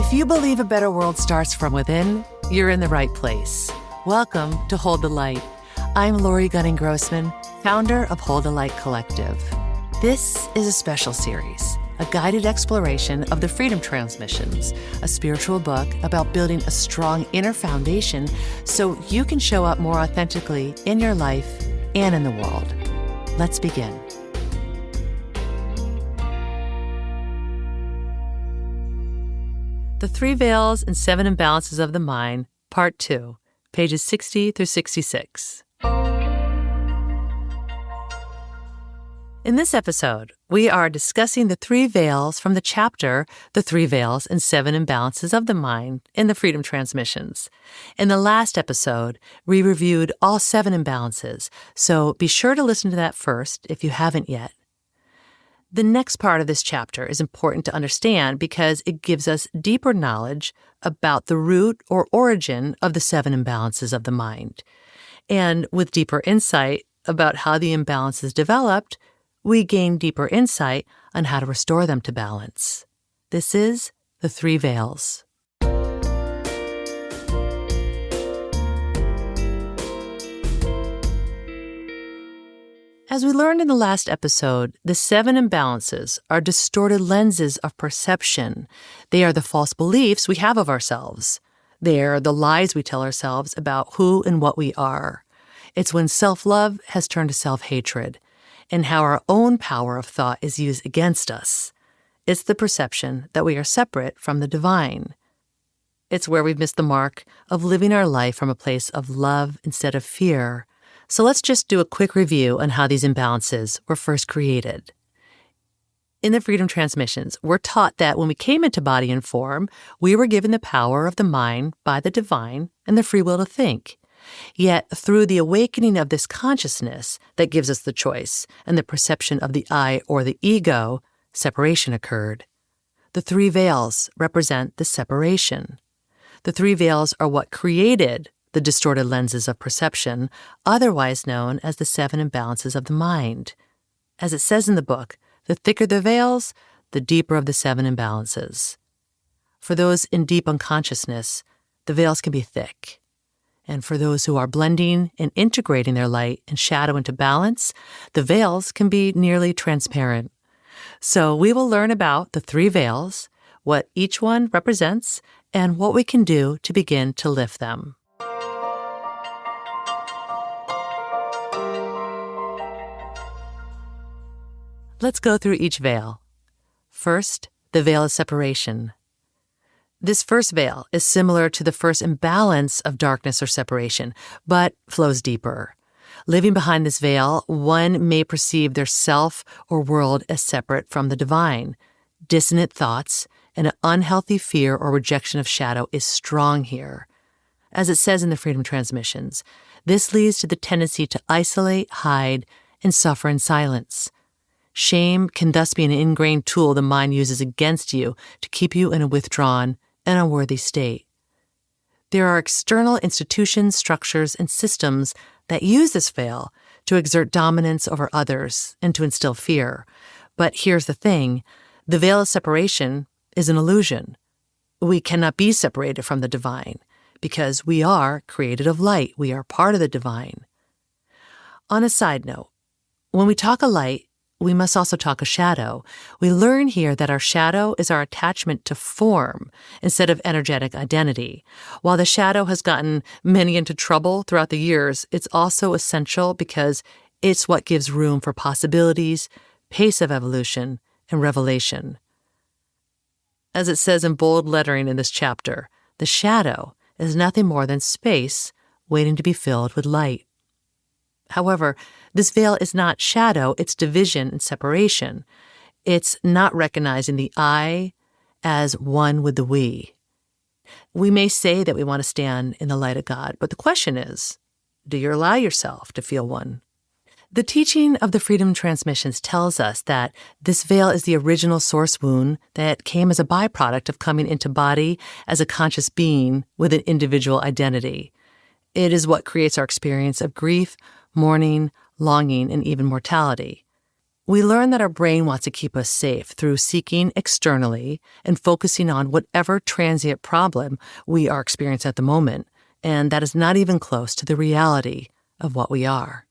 If you believe a better world starts from within, you're in the right place. Welcome to Hold the Light. I'm Lori Gunning-Grossman, founder of Hold the Light Collective. This is a special series, a guided exploration of the Freedom Transmissions, a spiritual book about building a strong inner foundation so you can show up more authentically in your life and in the world. Let's begin. The Three Veils and Seven Imbalances of the Mind, Part 2, pages 60 through 66. In this episode, we are discussing the three veils from the chapter, The Three Veils and Seven Imbalances of the Mind in the Freedom Transmissions. In the last episode, we reviewed all seven imbalances, so be sure to listen to that first if you haven't yet. The next part of this chapter is important to understand because it gives us deeper knowledge about the root or origin of the seven imbalances of the mind. And with deeper insight about how the imbalances developed, we gain deeper insight on how to restore them to balance. This is the Three Veils. As we learned in the last episode, the seven imbalances are distorted lenses of perception. They are the false beliefs we have of ourselves. They are the lies we tell ourselves about who and what we are. It's when self-love has turned to self-hatred, and how our own power of thought is used against us. It's the perception that we are separate from the divine. It's where we've missed the mark of living our life from a place of love instead of fear. So let's just do a quick review on how these imbalances were first created. In the Freedom Transmissions, we're taught that when we came into body and form, we were given the power of the mind by the divine and the free will to think. Yet, through the awakening of this consciousness that gives us the choice and the perception of the I or the ego, separation occurred. The three veils represent the separation. The three veils are what created the distorted lenses of perception, otherwise known as the seven imbalances of the mind. As it says in the book, the thicker the veils, the deeper of the seven imbalances. For those in deep unconsciousness, the veils can be thick. And for those who are blending and integrating their light and shadow into balance, the veils can be nearly transparent. So we will learn about the three veils, what each one represents, and what we can do to begin to lift them. Let's go through each veil. First, the veil of separation. This first veil is similar to the first imbalance of darkness or separation, but flows deeper. Living behind this veil, one may perceive their self or world as separate from the divine. Dissonant thoughts and an unhealthy fear or rejection of shadow is strong here. As it says in the Freedom Transmissions, this leads to the tendency to isolate, hide, and suffer in silence. Shame can thus be an ingrained tool the mind uses against you to keep you in a withdrawn and unworthy state. There are external institutions, structures, and systems that use this veil to exert dominance over others and to instill fear. But here's the thing, the veil of separation is an illusion. We cannot be separated from the divine because we are created of light. We are part of the divine. On a side note, when we talk of light, we must also talk of shadow. We learn here that our shadow is our attachment to form instead of energetic identity. While the shadow has gotten many into trouble throughout the years, it's also essential because it's what gives room for possibilities, pace of evolution, and revelation. As it says in bold lettering in this chapter, the shadow is nothing more than space waiting to be filled with light. However, this veil is not shadow, it's division and separation. It's not recognizing the I as one with the we. We may say that we want to stand in the light of God, but the question is, do you allow yourself to feel one? The teaching of the Freedom Transmissions tells us that this veil is the original source wound that came as a byproduct of coming into body as a conscious being with an individual identity. It is what creates our experience of grief, mourning, longing, and even mortality. We learn that our brain wants to keep us safe through seeking externally and focusing on whatever transient problem we are experiencing at the moment, and that is not even close to the reality of what we are.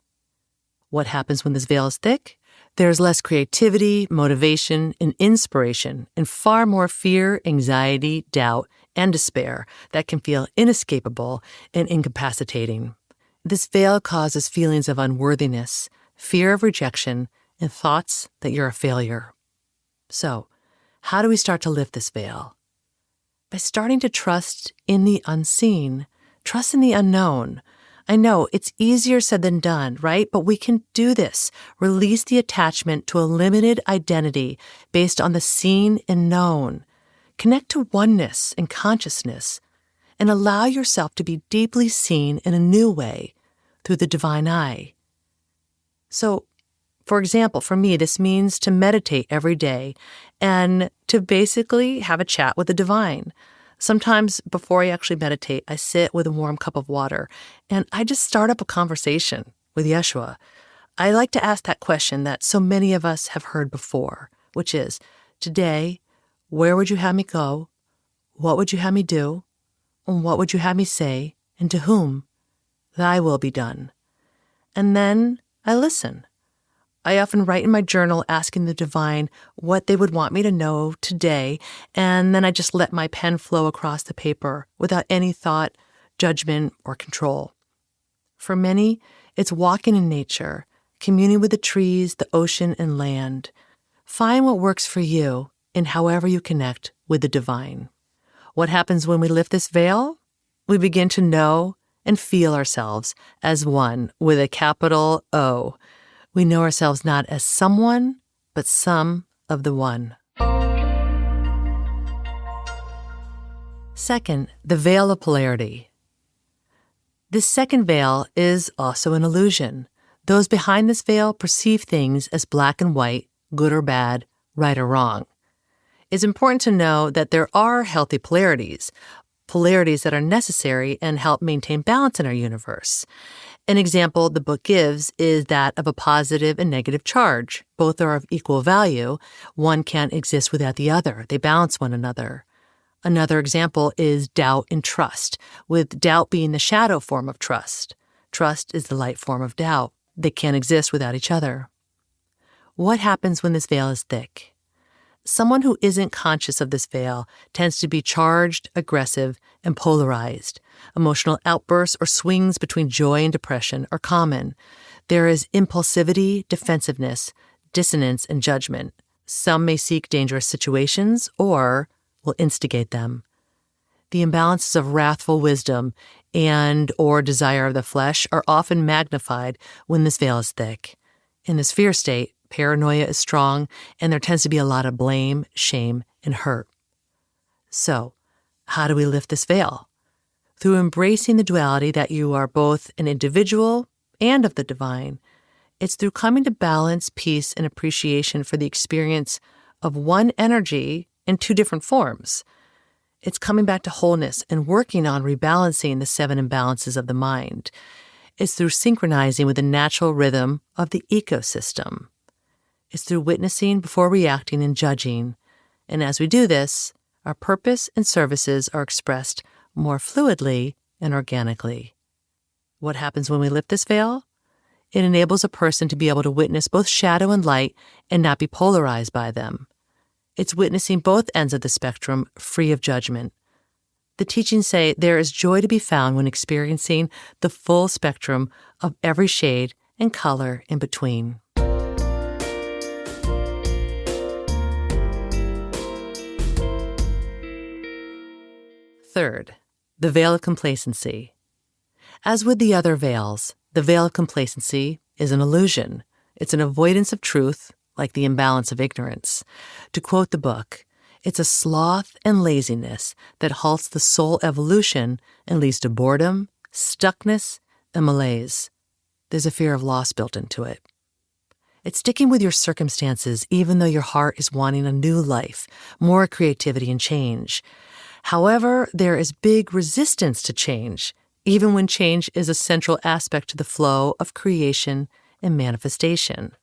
What happens when this veil is thick? There's less creativity, motivation, and inspiration, and far more fear, anxiety, doubt, and despair that can feel inescapable and incapacitating. This veil causes feelings of unworthiness, fear of rejection, and thoughts that you're a failure. So, how do we start to lift this veil? By starting to trust in the unseen, trust in the unknown. I know it's easier said than done, right? But we can do this. Release the attachment to a limited identity based on the seen and known. Connect to oneness and consciousness, and allow yourself to be deeply seen in a new way through the divine eye. So, for example, for me, this means to meditate every day and to basically have a chat with the divine. Sometimes before I actually meditate, I sit with a warm cup of water and I just start up a conversation with Yeshua. I like to ask that question that so many of us have heard before, which is, today, where would you have me go? What would you have me do? And what would you have me say? And to whom? Thy will be done. And then I listen. I often write in my journal asking the divine what they would want me to know today, and then I just let my pen flow across the paper without any thought, judgment, or control. For many, it's walking in nature, communing with the trees, the ocean, and land. Find what works for you in however you connect with the divine. What happens when we lift this veil? We begin to know and feel ourselves as one with a capital O. We know ourselves not as someone, but some of the one. Second, the veil of polarity. This second veil is also an illusion. Those behind this veil perceive things as black and white, good or bad, right or wrong. It's important to know that there are healthy polarities that are necessary and help maintain balance in our universe. An example the book gives is that of a positive and negative charge. Both are of equal value. One can't exist without the other. They balance one another. Another example is doubt and trust, with doubt being the shadow form of trust. Trust is the light form of doubt. They can't exist without each other. What happens when this veil is thick? Someone who isn't conscious of this veil tends to be charged, aggressive, and polarized. Emotional outbursts or swings between joy and depression are common. There is impulsivity, defensiveness, dissonance, and judgment. Some may seek dangerous situations or will instigate them. The imbalances of wrathful wisdom and or desire of the flesh are often magnified when this veil is thick. In this fear state, paranoia is strong, and there tends to be a lot of blame, shame, and hurt. So, how do we lift this veil? Through embracing the duality that you are both an individual and of the divine. It's through coming to balance, peace, and appreciation for the experience of one energy in two different forms. It's coming back to wholeness and working on rebalancing the 7 imbalances of the mind. It's through synchronizing with the natural rhythm of the ecosystem. It's through witnessing before reacting and judging. And as we do this, our purpose and services are expressed more fluidly and organically. What happens when we lift this veil? It enables a person to be able to witness both shadow and light and not be polarized by them. It's witnessing both ends of the spectrum, free of judgment. The teachings say there is joy to be found when experiencing the full spectrum of every shade and color in between. Third, the veil of complacency. As with the other veils, the veil of complacency is an illusion. It's an avoidance of truth, like the imbalance of ignorance. To quote the book, it's a sloth and laziness that halts the soul evolution and leads to boredom, stuckness, and malaise. There's a fear of loss built into it. It's sticking with your circumstances even though your heart is wanting a new life, more creativity and change. However, there is big resistance to change, even when change is a central aspect to the flow of creation and manifestation.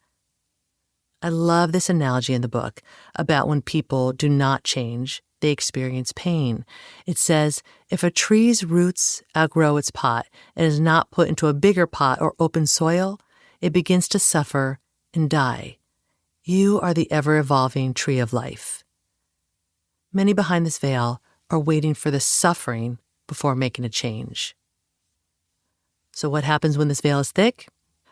I love this analogy in the book about when people do not change, they experience pain. It says, if a tree's roots outgrow its pot and is not put into a bigger pot or open soil, it begins to suffer and die. You are the ever-evolving tree of life. Many behind this veil are waiting for the suffering before making a change. So what happens when this veil is thick?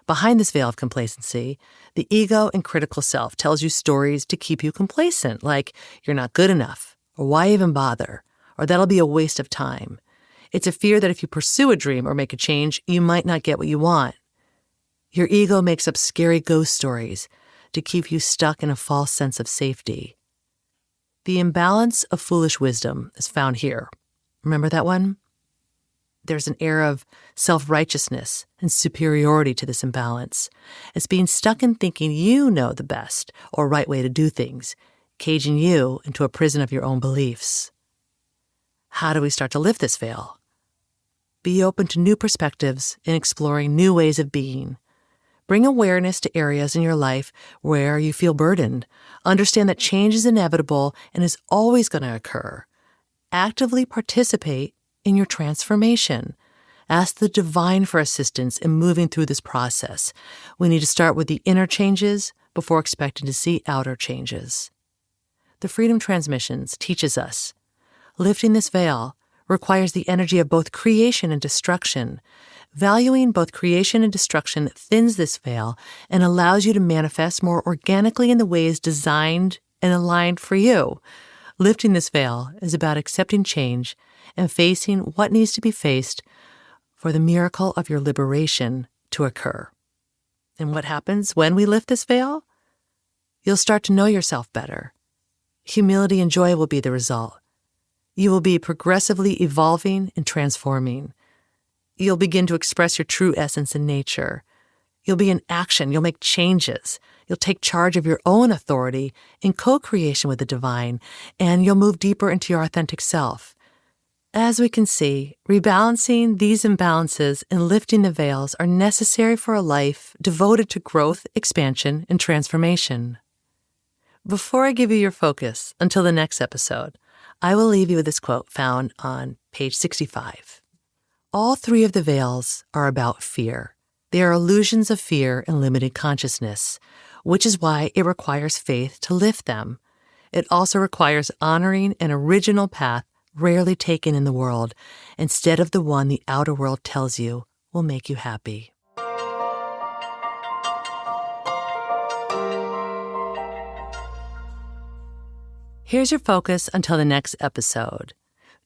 Behind this veil of complacency, the ego and critical self tells you stories to keep you complacent, like you're not good enough, or why even bother, or that'll be a waste of time. It's a fear that if you pursue a dream or make a change, you might not get what you want. Your ego makes up scary ghost stories to keep you stuck in a false sense of safety. The imbalance of foolish wisdom is found here. Remember that one? There's an air of self-righteousness and superiority to this imbalance. It's being stuck in thinking you know the best or right way to do things, caging you into a prison of your own beliefs. How do we start to lift this veil? Be open to new perspectives and exploring new ways of being. Bring awareness to areas in your life where you feel burdened. Understand that change is inevitable and is always going to occur. Actively participate in your transformation. Ask the divine for assistance in moving through this process. We need to start with the inner changes before expecting to see outer changes. The Freedom Transmissions teaches us lifting this veil requires the energy of both creation and destruction. Valuing both creation and destruction thins this veil and allows you to manifest more organically in the ways designed and aligned for you. Lifting this veil is about accepting change and facing what needs to be faced for the miracle of your liberation to occur. And what happens when we lift this veil? You'll start to know yourself better. Humility and joy will be the result. You will be progressively evolving and transforming. You'll begin to express your true essence in nature. You'll be in action. You'll make changes. You'll take charge of your own authority in co-creation with the divine, and you'll move deeper into your authentic self. As we can see, rebalancing these imbalances and lifting the veils are necessary for a life devoted to growth, expansion, and transformation. Before I give you your focus until the next episode, I will leave you with this quote found on page 65. All three of the veils are about fear. They are illusions of fear and limited consciousness, which is why it requires faith to lift them. It also requires honoring an original path rarely taken in the world, instead of the one the outer world tells you will make you happy. Here's your focus until the next episode.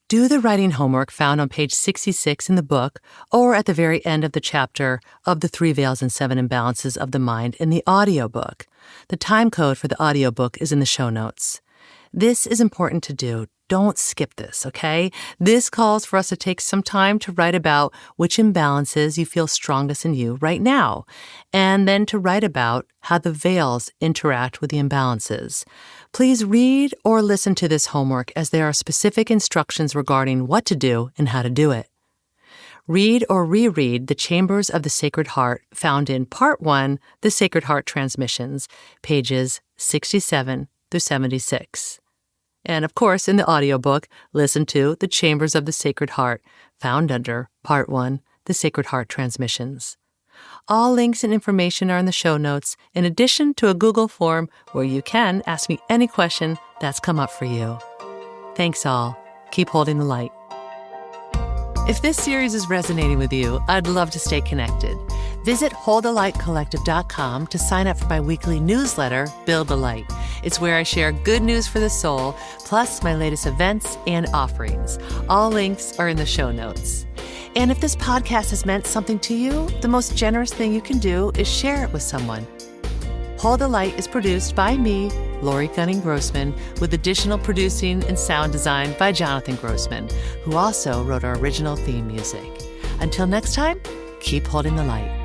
Do the writing homework found on page 66 in the book or at the very end of the chapter of the 3 Veils and 7 Imbalances of the Mind in the audiobook. The time code for the audiobook is in the show notes. This is important to do. Don't skip this, okay? This calls for us to take some time to write about which imbalances you feel strongest in you right now, and then to write about how the veils interact with the imbalances. Please read or listen to this homework as there are specific instructions regarding what to do and how to do it. Read or reread the Chambers of the Sacred Heart found in Part 1, The Sacred Heart Transmissions, pages 67 through 76. And of course, in the audiobook, listen to The Chambers of the Sacred Heart, found under Part 1, The Sacred Heart Transmissions. All links and information are in the show notes, in addition to a Google form where you can ask me any question that's come up for you. Thanks all. Keep holding the light. If this series is resonating with you, I'd love to stay connected. Visit holdthelightcollective.com to sign up for my weekly newsletter, Build the Light. It's where I share good news for the soul, plus my latest events and offerings. All links are in the show notes. And if this podcast has meant something to you, the most generous thing you can do is share it with someone. Hold the Light is produced by me, Lori Gunning-Grossman, with additional producing and sound design by Jonathan Grossman, who also wrote our original theme music. Until next time, keep holding the light.